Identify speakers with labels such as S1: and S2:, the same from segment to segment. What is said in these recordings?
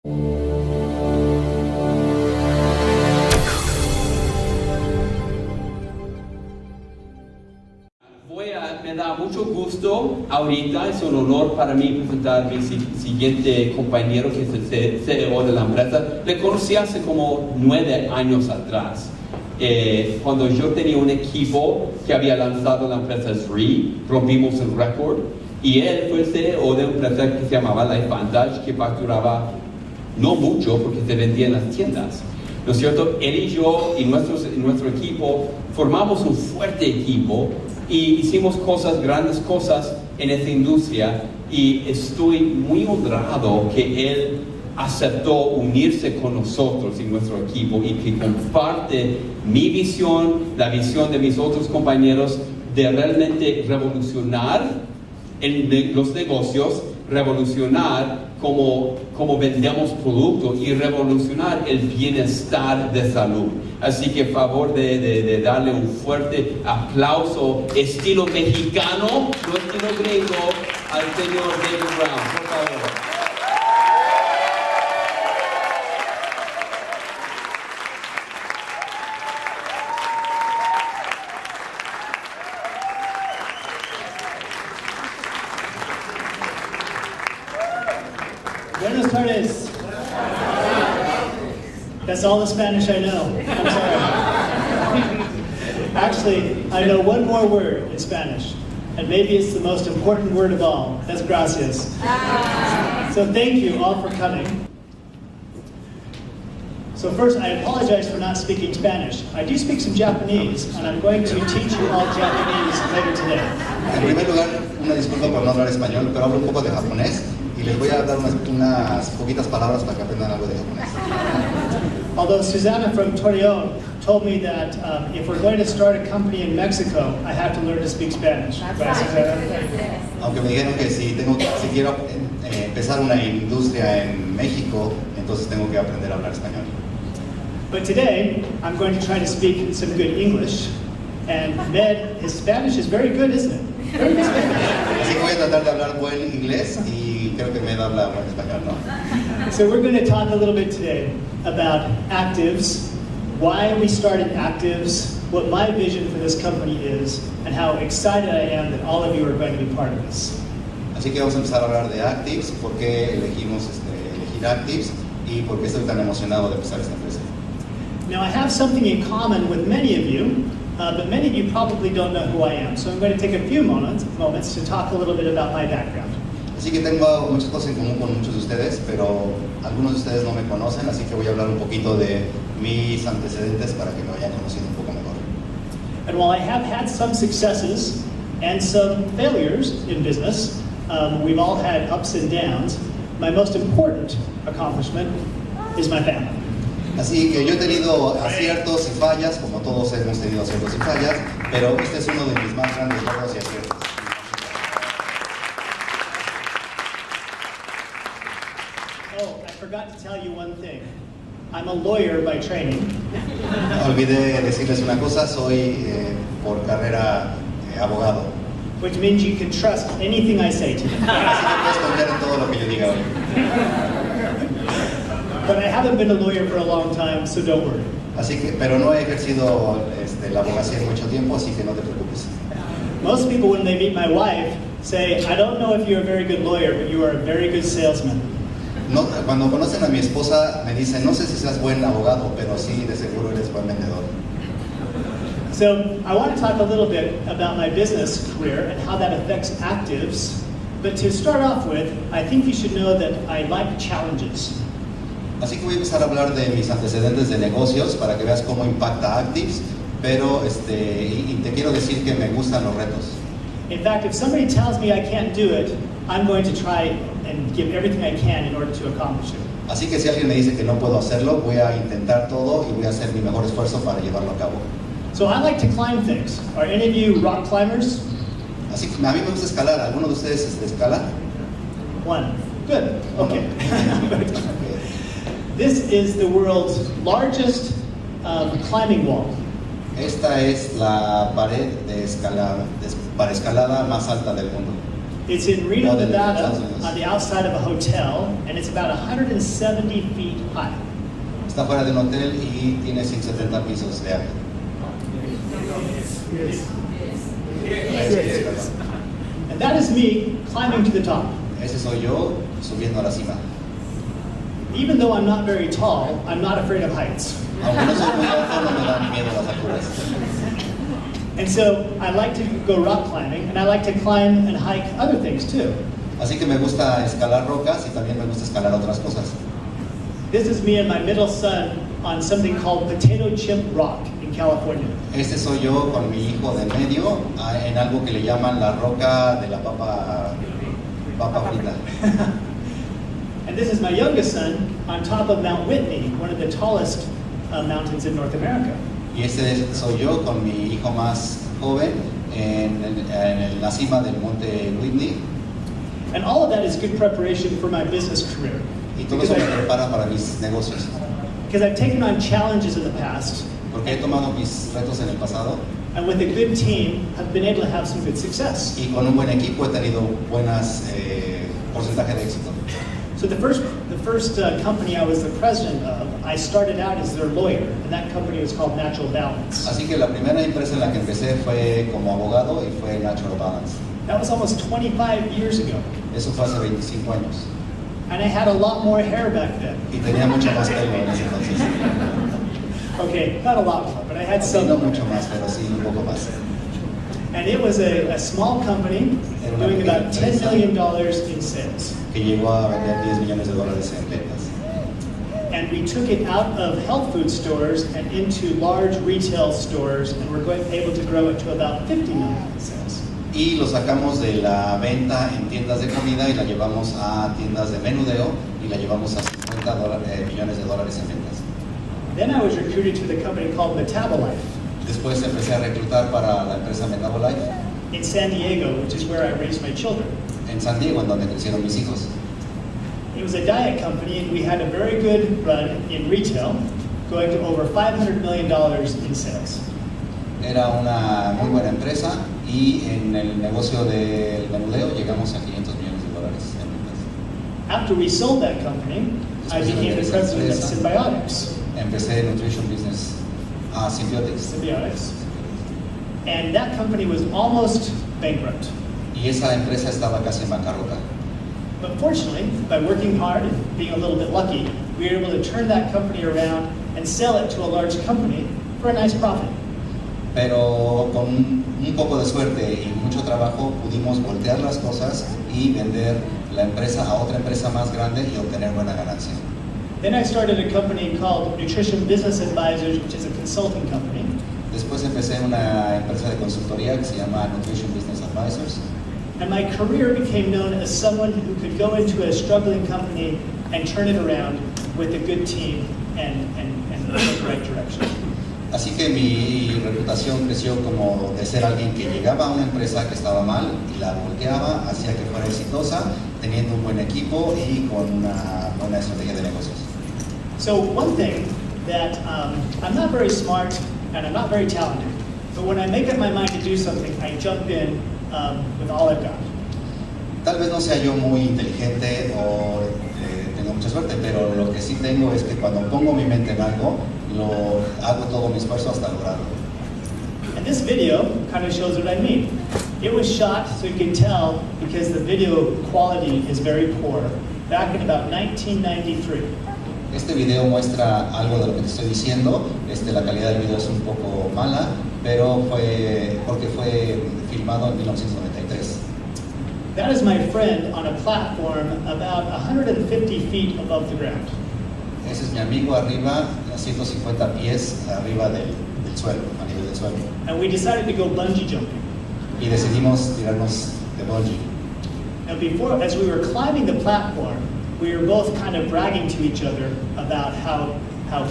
S1: Me da mucho gusto ahorita, es un honor para mí presentar a mi siguiente compañero que es el CEO de la empresa. Le conocí hace como 9 años atrás, cuando yo tenía un equipo que había lanzado la empresa SRI, rompimos el récord, y él fue el CEO de una empresa que se llamaba Life Vantage, que facturaba no mucho porque se vendía en las tiendas. ¿No es cierto? Él y yo y nuestro equipo formamos un fuerte equipo y hicimos grandes cosas en esta industria, y estoy muy honrado que él aceptó unirse con nosotros y nuestro equipo, y que comparte mi visión, la visión de mis otros compañeros, de realmente revolucionar los negocios, revolucionar cómo vendemos productos y revolucionar el bienestar de salud. Así que favor de darle un fuerte aplauso estilo mexicano, no estilo gringo, al señor David Brown, por favor.
S2: Buenas tardes. That's all the Spanish I know. I'm sorry. Actually, I know one more word in Spanish, and maybe it's the most important word of all. That's gracias. So thank you all for coming. So first, I apologize for not speaking Spanish. I do speak some Japanese, and I'm going to teach you all Japanese later today.
S3: En primer lugar, una disculpa por no hablar español, pero hablo un poco de japonés. Y les voy a dar unas poquitas palabras para que aprendan algo de japonés.
S2: Although Susanna from Torreon told me that if we're going to start a company in Mexico, I have to learn to speak Spanish. Right, Susanna?
S3: Aunque me dijeron que si quiero empezar una industria en México, entonces tengo que aprender a hablar español.
S2: But today, I'm going to try to speak some good English. And Med, his Spanish is very good, isn't it? Very good Spanish.
S3: Así que voy a tratar de hablar buen inglés, y creo que Med habla buen español, ¿no?
S2: So we're going to talk a little bit today about ACTIVZ, why we started ACTIVZ, what my vision for this company is, and how excited I am that all of you are going to be part of this.
S3: Así que vamos a empezar a hablar de ACTIVZ, por qué elegimos elegir ACTIVZ y por qué estoy tan emocionado de empezar esta empresa.
S2: Now I have something in common with many of you, but many of you probably don't know who I am. So I'm going to take a few moments to talk a little bit about my background.
S3: Así que tengo muchas cosas en común con muchos de ustedes, pero algunos de ustedes no me conocen, así que voy a hablar un poquito de mis antecedentes para que me vayan conociendo un poco mejor.
S2: And while I have had some successes and some failures in business, we've all had ups and downs, my most important accomplishment is my family.
S3: Así que yo he tenido aciertos y fallas, como todos hemos tenido aciertos y fallas, pero este es uno de mis más grandes logros y aciertos.
S2: Oh, I forgot to tell you one thing. I'm a lawyer by training.
S3: Olvidé decirles una cosa, soy por carrera abogado.
S2: Which means you can trust anything I say to you.
S3: Así que puedes confiar en todo lo que yo diga hoy.
S2: But I haven't been a lawyer for a long time, so don't worry.
S3: Así que, pero no he ejercido la abogacía en mucho tiempo, así que no te preocupes.
S2: Most people, when they meet my wife, say, I don't know if you're a very good lawyer, but you are a very good salesman.
S3: No, cuando conocen a mi esposa me dicen, no sé si seas buen abogado, pero sí, de seguro eres buen vendedor.
S2: So I want to talk a little bit about my business career and how that affects ACTIVZ. But to start off with, I think you should know that I like challenges.
S3: Así que voy a empezar a hablar de mis antecedentes de negocios para que veas cómo impacta ACTIVZ, pero y te quiero decir que me gustan los retos.
S2: In fact, if somebody tells me I can't do it, I'm going to try and give everything I can in order to accomplish it.
S3: Así que si alguien me dice que no puedo hacerlo, voy a intentar todo y voy a hacer mi mejor esfuerzo para llevarlo a cabo.
S2: So I like to climb things. Are any of you rock climbers?
S3: Así que a mí me gusta escalar. ¿Alguno de ustedes escala?
S2: One. Good. Okay. This is the world's largest climbing wall.
S3: Esta es la pared para escalada más alta del mundo.
S2: It's in Reno,
S3: Oh, de
S2: Nevada,
S3: Estados Unidos.
S2: on the outside of a hotel, and it's about 170 feet high.
S3: Está fuera de un hotel y tiene 170 pisos de alto.
S2: And that is me climbing to the top.
S3: Ese soy yo subiendo a la cima.
S2: Even though I'm not very tall, I'm not afraid of heights.
S3: Aunque no soy muy alto, no me dan miedo las alturas.
S2: And so I like to go rock climbing, and I like to climb and hike other things too.
S3: Así que me gusta escalar rocas y también me gusta escalar otras cosas.
S2: This is me and my middle son on something called Potato Chip Rock in California.
S3: Este soy yo con mi hijo de medio en algo que le llaman la roca de la papa frita.
S2: And this is my youngest son on top of Mount Whitney, one of the tallest mountains in North America.
S3: Y este soy yo con mi hijo más joven en la cima del monte Whitney.
S2: And all of that is good preparation for my business career.
S3: Y todo eso me prepara para mis negocios.
S2: Because I've taken on challenges in the past,
S3: Porque he tomado mis retos en el pasado
S2: and with a good team, have been able to have some good success.
S3: y con un buen equipo he tenido buenas porcentaje de éxito.
S2: So the first company I was the president of, I started out as their lawyer, and that company was called Natural Balance.
S3: Así que la primera empresa en la que empecé fue como abogado y fue Natural Balance.
S2: That was almost 25 years ago,
S3: Eso fue hace 25 años.
S2: and I had a lot more hair back then.
S3: Y tenía mucho más pelo en ese entonces.
S2: Okay, not a lot more, but I had
S3: Sí,
S2: some.
S3: no mucho más, pero sí un poco más.
S2: And it was a small company doing about $10 million in sales.
S3: Que llegó a vender $10 millones en ventas.
S2: And we took it out of health food stores and into large retail stores, and we're able to grow it to about 50 million in sales.
S3: Y lo sacamos de la venta en tiendas de comida y la llevamos a tiendas de menudeo y la llevamos a $50 millones en ventas.
S2: Then I was recruited to the company called Metabolife
S3: Después empecé a reclutar para la empresa Metabolife
S2: in San Diego, which is where I raised my children.
S3: en San Diego, en donde crecieron mis hijos.
S2: It was a diet company, and we had a very good run in retail, going to over $500 million in sales.
S3: Era una muy buena empresa y en el negocio del menudeo llegamos a $500 millones en ventas.
S2: After we sold that company, I became the president of Symbiotics.
S3: Empecé Nutrition Business a Symbiotics.
S2: And that company was almost bankrupt.
S3: Y esa empresa estaba casi en bancarrota.
S2: But fortunately, by working hard and being a little bit lucky, we were able to turn that company around and sell it to a large company for a nice profit.
S3: Pero con un poco de suerte y mucho trabajo pudimos voltear las cosas y vender la empresa a otra empresa más grande y obtener buena ganancia.
S2: Then I started a company called Nutrition Business Advisors, which is a consulting company.
S3: Después empecé una empresa de consultoría que se llama Nutrition Business Advisors.
S2: And my career became known as someone who could go into a struggling company and turn it around with a good team and go in the right direction.
S3: Así que mi reputación creció como de ser alguien que llegaba a una empresa que estaba mal y la volteaba, hacía que fuera exitosa, teniendo un buen equipo y con una buena estrategia de negocios.
S2: So one thing that I'm not very smart and I'm not very talented, but when I make up my mind to do something, I jump in with all I've got.
S3: Tal vez no sea yo muy inteligente o tengo mucha suerte, pero lo que sí tengo es que cuando pongo mi mente en algo, lo hago todo mi esfuerzo hasta lograrlo.
S2: And this video kind of shows what I mean. It was shot, so you can tell, because the video quality is very poor, back in about 1993.
S3: Este video muestra algo de lo que te estoy diciendo. La calidad del video es un poco mala, pero fue porque fue filmado en 1993.
S2: That is my friend on a platform about 150 feet above the ground.
S3: Ese es mi amigo arriba, a 150 pies arriba del suelo, a nivel del suelo.
S2: And we decided to go bungee jumping.
S3: Y decidimos tirarnos de bungee.
S2: Now before, as we were climbing the platform, we were both kind of bragging to each other about how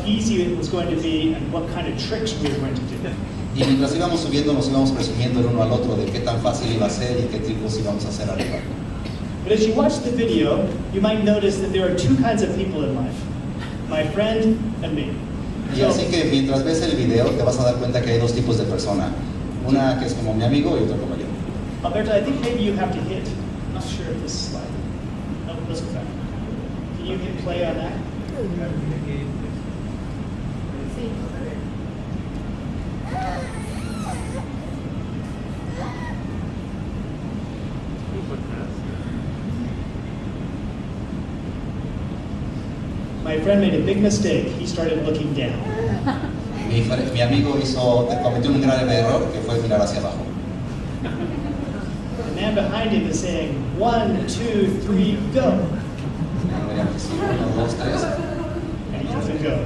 S2: easy it was going to be and what kind of tricks we were going to do.
S3: Y mientras íbamos subiendo, nos íbamos presumiendo el uno al otro de qué tan fácil iba a ser y qué trucos íbamos a hacer arriba.
S2: But as you watch the video, you might notice that there are two kinds of people in life, my friend and me.
S3: Y así que mientras ves el video te vas a dar cuenta que hay dos tipos de persona. Una que es como mi amigo y otra como yo.
S2: Alberto, I think maybe you have to hit. not sure if this slide. Oh, let's go back. Can you hit play on that? My friend made a big mistake. He started looking down.
S3: Mi amigo cometió un grave error que fue mirar hacia abajo.
S2: The man behind him is saying, 1, 2, 3, go.
S3: Deberían decir 1, 2, 3
S2: And he doesn't go.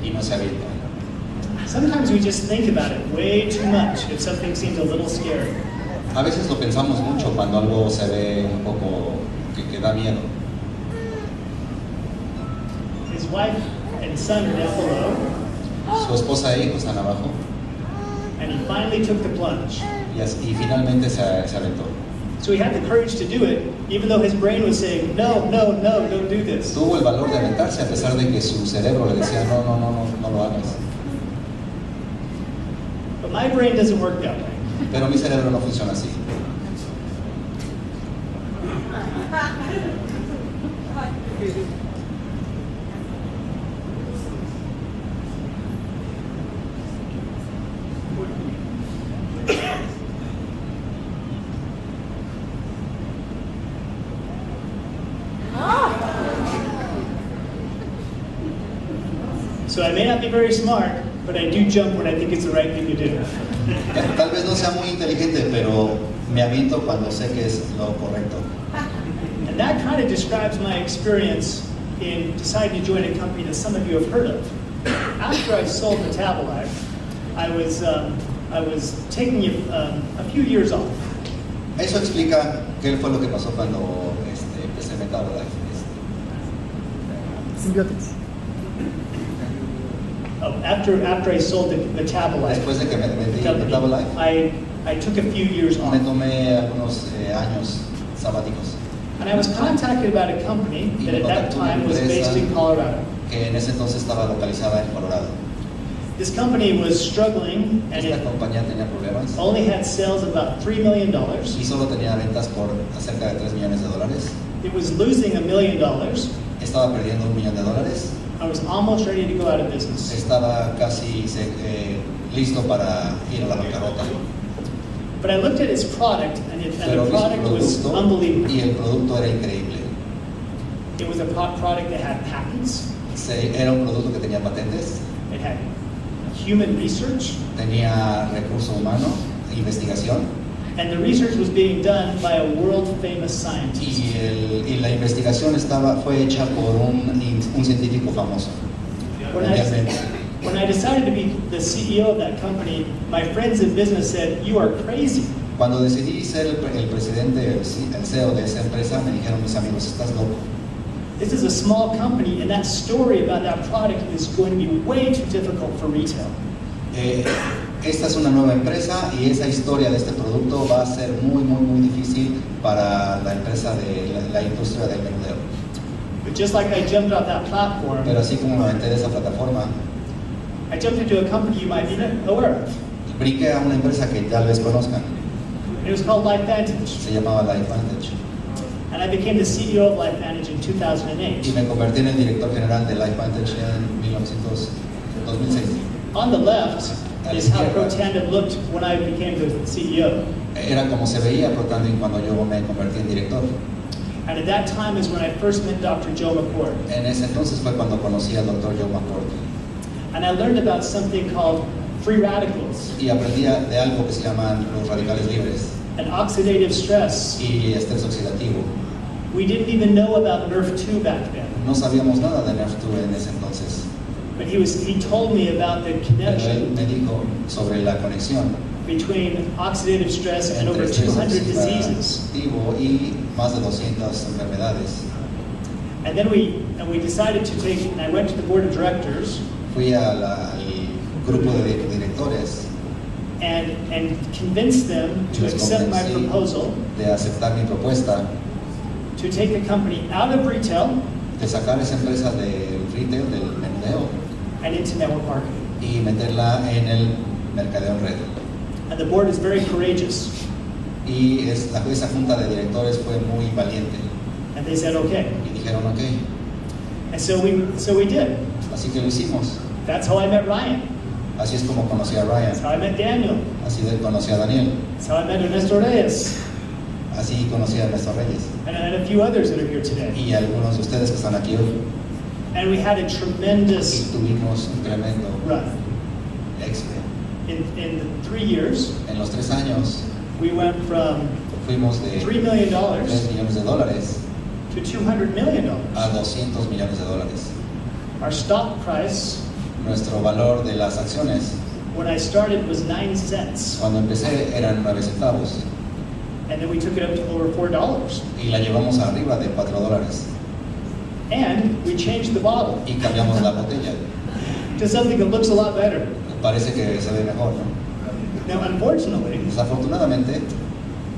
S3: y no se avienta.
S2: Sometimes we just think about it way too much if something seems a little scary.
S3: A veces lo pensamos mucho cuando algo se ve un poco que da miedo.
S2: His wife and son are down below,
S3: Su esposa e hijos están abajo
S2: and he finally took the plunge.
S3: y finalmente se aventó.
S2: So he had the courage to do it, even though his brain was saying, no, no, no, don't do this.
S3: Tuvo el valor de aventarse a pesar de que su cerebro le decía, no, no, no, no, no lo hagas.
S2: But my brain doesn't work that way.
S3: Pero mi cerebro no funciona así.
S2: So I may not be very smart, but I do jump when I think it's the right thing to do.
S3: Tal vez no sea muy inteligente, pero me aviento cuando sé que es lo correcto.
S2: And that kind of describes my experience in deciding to join a company that some of you have heard of. After I sold Metabolite, I was taking a few years off.
S3: Eso explica qué fue lo que pasó cuando empecé Metabolite.
S4: Symbiotics.
S2: Oh, after I sold the Metabolite,
S3: Después de que me vendí
S2: company,
S3: Metabolite,
S2: I took a few years off.
S3: me tomé algunos años sabáticos.
S2: And I was contacted about a company that at that time was based in Colorado.
S3: Que en ese entonces estaba localizada en Colorado.
S2: This company was struggling and
S3: Esta
S2: it
S3: compañía tenía problemas
S2: only had sales of about $3 million.
S3: y solo tenía ventas por cerca de $3 millones.
S2: It was losing $1 million.
S3: Estaba perdiendo $1 millón.
S2: I was almost ready to go out of business.
S3: Estaba casi listo para ir a la bancarrota.
S2: But I looked at its product, and
S3: Pero
S2: the
S3: vi su
S2: product was
S3: producto
S2: unbelievable.
S3: y el producto era increíble.
S2: It was a product that had patents,
S3: Era un producto que tenía patentes,
S2: it had human research,
S3: tenía recurso humano, investigación
S2: and the research was being done by a world-famous scientist.
S3: y la investigación fue hecha por un científico famoso. mundialmente.
S2: When I decided to be the CEO of that company, my friends in business said, "You are crazy."
S3: Cuando decidí ser el presidente, el CEO de esa empresa, me dijeron mis amigos, estás loco.
S2: This is a small company, and that story about that product is going to be way too difficult for retail.
S3: Esta es una nueva empresa y esa historia de este producto va a ser muy, muy, muy difícil para la empresa de la industria del menudeo.
S2: But just like I jumped off that platform,
S3: Pero así como me aventé de esa plataforma,
S2: I jumped into a company you might be aware of.
S3: brinqué a una empresa que tal vez conozcan.
S2: It was called LifeVantage,
S3: Se llamaba LifeVantage.
S2: and I became the CEO of LifeVantage in 2008.
S3: Y me convertí en el director general de LifeVantage en 2006.
S2: On the left is how ProTandem looked when I became the CEO.
S3: Era como se veía ProTandem cuando yo me convertí en director.
S2: And at that time is when I first met Dr. Joe McCord.
S3: En ese entonces fue cuando conocí al Dr. Joe McCord.
S2: And I learned about something called free radicals
S3: Y aprendí de algo que se llaman los radicales libres
S2: and oxidative stress.
S3: y estrés oxidativo.
S2: We didn't even know about NERF2 back then.
S3: No sabíamos nada de NERF2 en ese entonces.
S2: But he told me about the
S3: Pero él
S2: connection
S3: me dijo sobre la conexión
S2: between oxidative stress and over
S3: entre estrés
S2: 200 diseases.
S3: oxidativo y más de 200 enfermedades.
S2: And then we decided to take, and I went to the board of directors
S3: Fui al grupo de directores
S2: and convinced them to
S3: los
S2: accept my
S3: convencí
S2: proposal
S3: de aceptar mi propuesta
S2: to take the company out of retail
S3: de sacar esa empresa del retail, del menudeo,
S2: and into network marketing.
S3: y meterla en el mercadeo en red.
S2: And the board is very courageous.
S3: Y esa junta de directores fue muy valiente.
S2: And they said, okay.
S3: Y dijeron, ok.
S2: And so we did.
S3: Así que lo hicimos.
S2: That's how I met Ryan.
S3: Así es como conocí a Ryan.
S2: That's how I met Daniel.
S3: Así conocí a Daniel.
S2: That's how I met Ernesto Reyes.
S3: Así conocí a Ernesto Reyes.
S2: And a few others that are here today.
S3: Y algunos de ustedes que están aquí hoy.
S2: And we had a
S3: Y
S2: tremendous
S3: tuvimos un tremendo
S2: run.
S3: éxito.
S2: In 3 years,
S3: En los 3 años
S2: we went from
S3: fuimos de
S2: $3 million
S3: $3 millones
S2: to $200 million.
S3: a $200 millones.
S2: Our stock price,
S3: Nuestro valor de las acciones,
S2: when I started, was 9 cents.
S3: cuando empecé, eran 9 centavos.
S2: And then we took it up to over $4.
S3: Y la llevamos arriba de $4.
S2: And we changed the bottle
S3: Y cambiamos la botella.
S2: to something that looks a lot better.
S3: Parece que se ve mejor, ¿no?
S2: Now, unfortunately,
S3: Desafortunadamente,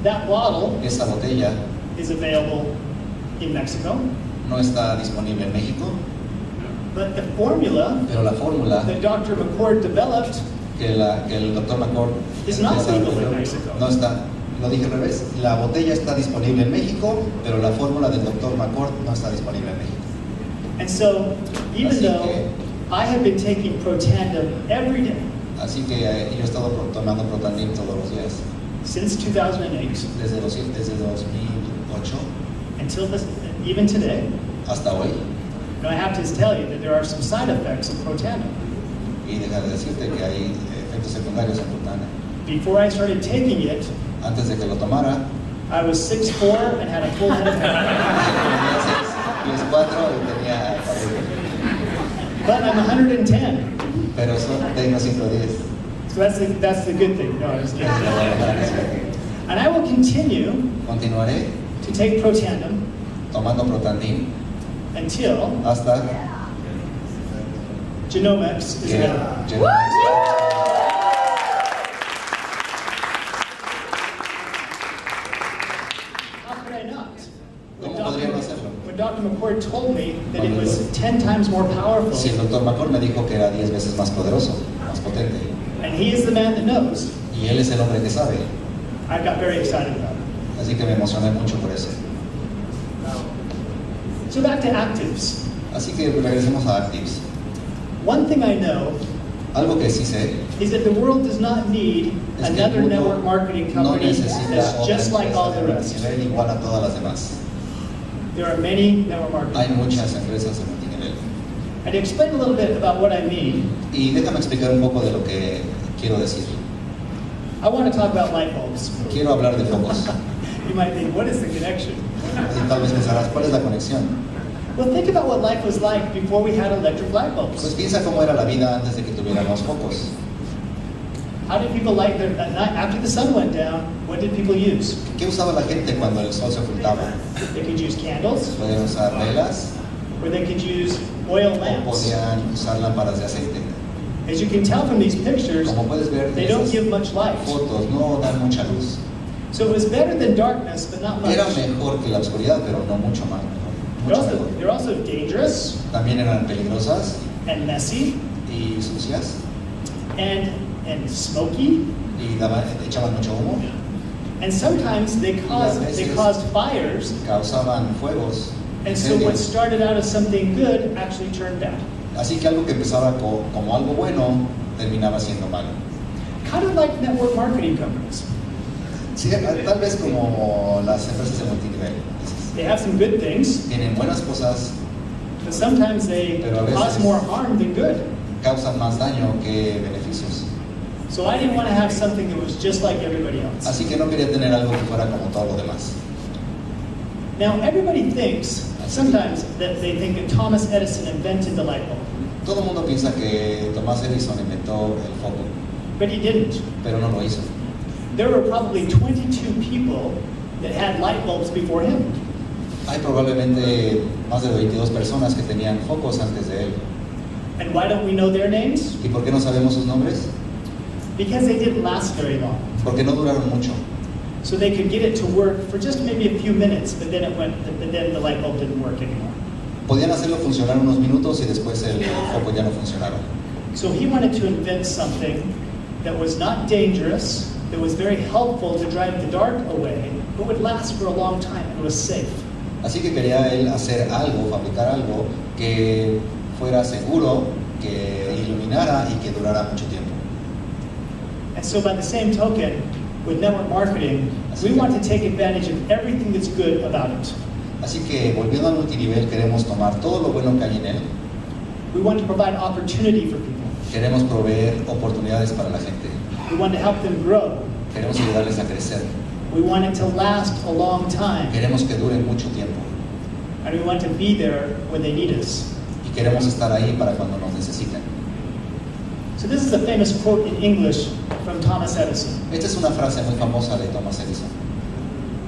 S2: that bottle
S3: esa botella
S2: is available in Mexico,
S3: no está disponible en México,
S2: but the formula
S3: pero la fórmula
S2: that Dr. McCord developed
S3: que el Dr. McCord
S2: is not legal
S3: desarrolló
S2: in Mexico.
S3: no está, lo dije al revés, la botella está disponible en México, pero la fórmula del Dr. McCord no está disponible en México.
S2: And so, even
S3: Así
S2: though
S3: que-
S2: I have been taking Protandim every day
S3: Así que yo he estado tomando Protandim todos los días,
S2: since 2008
S3: desde 2008
S2: until even today,
S3: hasta hoy.
S2: now I have to tell you that there are some side effects of Protandim.
S3: Y deja de decirte que hay efectos secundarios en Protandim.
S2: Before I started taking it,
S3: Antes de que lo tomara,
S2: I was 6'4" and had a full head of hair.
S3: tenía 6 pies 4 y tenía cabello.
S2: But I'm 110,
S3: Pero tengo 110.
S2: so that's the good thing. No, I'm just kidding. And I will continue
S3: Continuaré
S2: to take Protandim
S3: tomando Protandim
S2: until
S3: hasta
S2: genomics is
S3: que
S2: available. How could I not?
S3: ¿Cómo podría no hacerlo?
S2: When Dr. McCord told me that it was 10 times more powerful,
S3: Si el Dr. McCord me dijo que era 10 veces más poderoso, más potente,
S2: and he is the man that knows,
S3: y él es el hombre que sabe,
S2: I got very excited about it.
S3: así que me emocioné mucho por eso.
S2: So back to ACTIVZ.
S3: Así que regresemos a ACTIVZ.
S2: One thing I know
S3: Algo que sí sé
S2: is that the world does not need
S3: es que
S2: another
S3: el
S2: network
S3: mundo
S2: marketing
S3: no
S2: company
S3: necesita
S2: that's
S3: otra
S2: just like all the
S3: empresa de
S2: rest.
S3: multinivel igual a todas las demás.
S2: There are many network
S3: Hay
S2: marketing companies.
S3: muchas empresas de multinivel.
S2: And to explain a little bit about what I mean,
S3: Y déjame explicar un poco de lo que quiero decir.
S2: I want to talk about light bulbs.
S3: Quiero hablar de focos.
S2: You might think, what is the connection?
S3: Y tal vez pensarás, ¿cuál es la conexión?
S2: Well, think about what life was like before we had electric light
S3: Pues
S2: bulbs.
S3: piensa cómo era la vida antes de que tuviéramos focos.
S2: How did people light their, at night, after the sun went down, what did people use?
S3: ¿Qué usaba la gente cuando el sol se ocultaba?
S2: They could use candles,
S3: Podían usar velas
S2: or they could use oil
S3: o
S2: lamps.
S3: podían usar lámparas de aceite.
S2: As you can tell from these pictures,
S3: Como puedes ver,
S2: they don't
S3: esas
S2: give much light.
S3: fotos no dan mucha luz.
S2: So it was better than darkness, but not much.
S3: Era mejor que la oscuridad, pero no mucho más.
S2: They're also dangerous
S3: También eran peligrosas
S2: and messy
S3: y sucias
S2: and smoky,
S3: y echaban mucho humo,
S2: and sometimes they caused fires.
S3: causaban fuegos.
S2: And so what
S3: incendios.
S2: started out as something good actually turned bad.
S3: Así que algo que empezaba como algo bueno terminaba siendo malo.
S2: Kind of like network marketing companies.
S3: Sí, tal vez como las empresas de multinivel.
S2: They have some good things,
S3: Tienen buenas cosas,
S2: but sometimes they
S3: Pero a veces-
S2: cause more harm than good.
S3: causan más daño que beneficios.
S2: So I didn't want to have something that was just like everybody else.
S3: Así que no quería tener algo que fuera como todo lo demás.
S2: Now everybody thinks sometimes that they think that Thomas Edison invented the light bulb,
S3: Todo el mundo piensa que Thomas Edison inventó el foco,
S2: but he didn't.
S3: pero no lo hizo.
S2: There were probably 22 people that had light bulbs before him.
S3: Hay probablemente más de 22 personas que tenían focos antes de él.
S2: And why don't we know their names?
S3: ¿Y por qué no sabemos sus nombres?
S2: Because they didn't last very long.
S3: Porque no duraron mucho.
S2: So they could get it to work for just maybe a few minutes, but then the light bulb didn't work anymore.
S3: Podían hacerlo funcionar unos minutos y después el foco ya no funcionaba.
S2: So he wanted to invent something that was not dangerous, that was very helpful to drive the dark away, but would last for a long time and was safe.
S3: Así que quería él hacer algo, fabricar algo que fuera seguro, que iluminara y que durara mucho tiempo.
S2: And so by the same token, with network marketing, we want to take advantage of everything that's good about it.
S3: Así que volviendo al multinivel, queremos tomar todo lo bueno que hay en él.
S2: We want to provide opportunity for people.
S3: Queremos proveer oportunidades para la gente.
S2: We want to help them grow.
S3: Queremos ayudarles a crecer.
S2: We want it to last a long time.
S3: Queremos que dure mucho tiempo.
S2: And we want to be there when they need us.
S3: Y queremos estar ahí para cuando nos necesiten.
S2: So this is a famous quote in English from Thomas Edison.
S3: Esta es una frase muy famosa de Thomas Edison.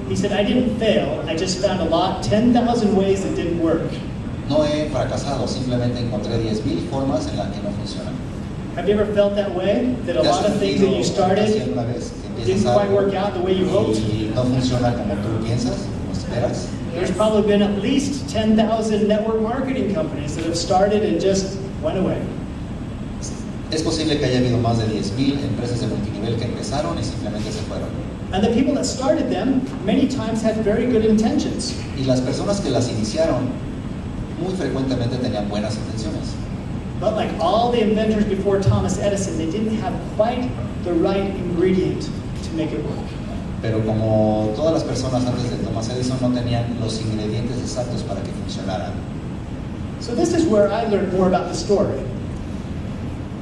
S2: He said, I didn't fail, I just found 10,000 ways that didn't work.
S3: No he fracasado, simplemente encontré 10,000 formas en las que no funcionan.
S2: Have you ever felt that way? That a
S3: ¿Te has
S2: lot of things that you
S3: sentido
S2: started
S3: así alguna vez que
S2: didn't
S3: empiezas
S2: quite
S3: algo
S2: work out the way you hoped?
S3: y no funciona como tú piensas, como esperas?
S2: There's probably been at least 10,000 network marketing companies that have started and just went away.
S3: Es posible que haya habido más de 10,000 empresas de multinivel que empezaron y simplemente se fueron.
S2: And the people that started them many times had very good intentions.
S3: Y las personas que las iniciaron muy frecuentemente tenían buenas intenciones.
S2: But like all the inventors before Thomas Edison, they didn't have quite the right ingredient to make it work.
S3: Pero como todas las personas antes de Thomas Edison no tenían los ingredientes exactos para que funcionaran.
S2: So this is where I learned more about the story.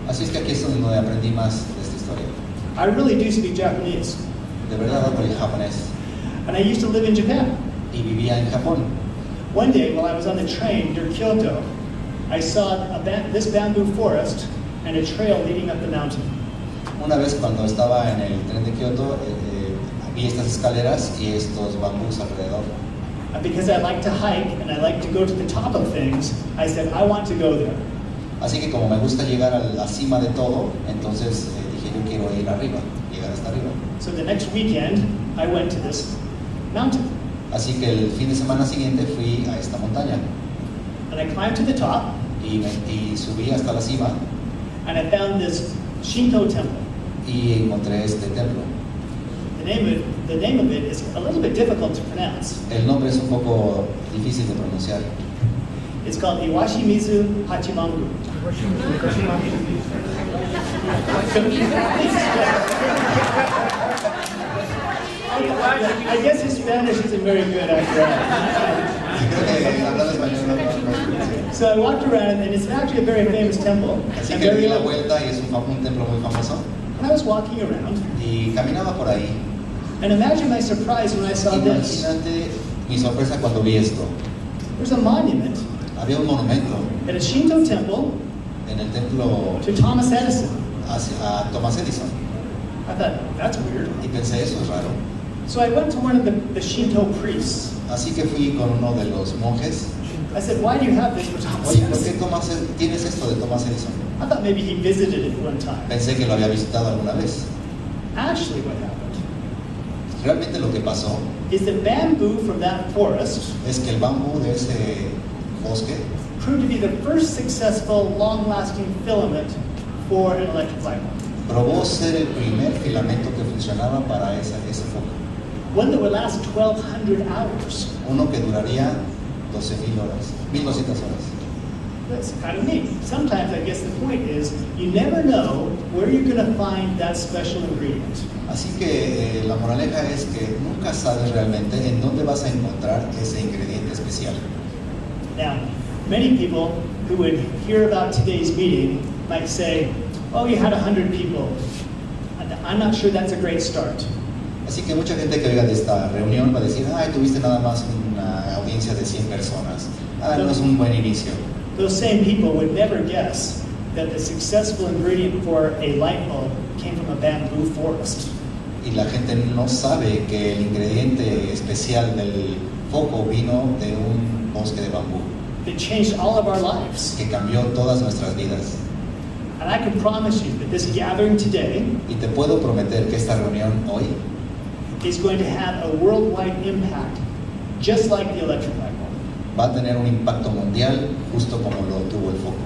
S3: Así es que aquí es donde aprendí más de esta historia.
S2: I really do speak Japanese.
S3: De verdad hablo el japonés.
S2: And I used to live in Japan.
S3: Y vivía en Japón.
S2: One day while I was on the train near Kyoto, I saw this bamboo forest and a trail leading up the mountain.
S3: Una vez cuando estaba en el tren de Kyoto, vi estas escaleras y estos bambús alrededor.
S2: And because I like to hike and I like to go to the top of things, I said, I want to go there.
S3: Así que como me gusta llegar a la cima de todo, entonces dije yo quiero ir arriba, llegar hasta arriba.
S2: So the next weekend, I went to this mountain.
S3: Así que el fin de semana siguiente fui a esta montaña
S2: And I climbed to the top,
S3: y subí hasta la cima
S2: and I found this Shinto temple.
S3: y encontré este templo.
S2: The name of it is a little bit difficult to pronounce.
S3: El nombre es un poco difícil de pronunciar.
S2: It's called Iwashimizu Hachimangu. I guess his Spanish isn't very good after all.
S3: Creo que hablando español no.
S2: So I walked around, and it's actually a very famous temple.
S3: Así
S2: and
S3: que
S2: very
S3: di la
S2: old.
S3: vuelta y es un templo muy famoso.
S2: And I was walking around,
S3: Y caminaba por ahí.
S2: and imagine my surprise when I saw this.
S3: Imagínate mi sorpresa cuando vi esto.
S2: There's a monument
S3: Había un monumento
S2: at a Shinto temple
S3: en el templo
S2: to Thomas Edison.
S3: a Thomas Edison.
S2: I thought, that's weird.
S3: Y pensé, eso es raro.
S2: So I went to one of the Shinto priests.
S3: Así que fui con uno de los monjes.
S2: I said, why do you have this for Thomas
S3: Oye, ¿por qué
S2: Edison?
S3: tienes esto de Thomas Edison?
S2: I thought maybe he visited it one time.
S3: Pensé que lo había visitado alguna vez.
S2: Actually, what happened
S3: Realmente lo que pasó
S2: is the bamboo from that forest
S3: es que el bambú de ese bosque
S2: proved to be the first successful, long-lasting filament for an electric light bulb.
S3: probó ser el primer filamento que funcionaba para ese foco.
S2: One that would last 1,200 hours.
S3: Uno que duraría 12,000 horas, 1,200 horas.
S2: That's kind of neat. Sometimes I guess the point is you never know where you're going to find that special ingredient.
S3: Así que la moraleja es que nunca sabes realmente en dónde vas a encontrar ese ingrediente especial.
S2: Now, many people who would hear about today's meeting might say, oh, you had 100 people. I'm not sure that's a great start.
S3: Así que mucha gente que oiga de esta reunión va a decir, ay, tuviste nada más una audiencia de 100 personas. Ah, no es un buen inicio.
S2: Those same people would never guess that the successful ingredient for a light bulb came from a bamboo forest.
S3: Y la gente no sabe que el ingrediente especial del foco vino de un bosque de bambú,
S2: It changed all of our lives.
S3: que cambió todas nuestras vidas.
S2: And I can promise you that this gathering today
S3: Y te puedo prometer que esta reunión hoy
S2: is going to have a worldwide impact, just like the electric light bulb.
S3: va a tener un impacto mundial justo como lo tuvo el foco.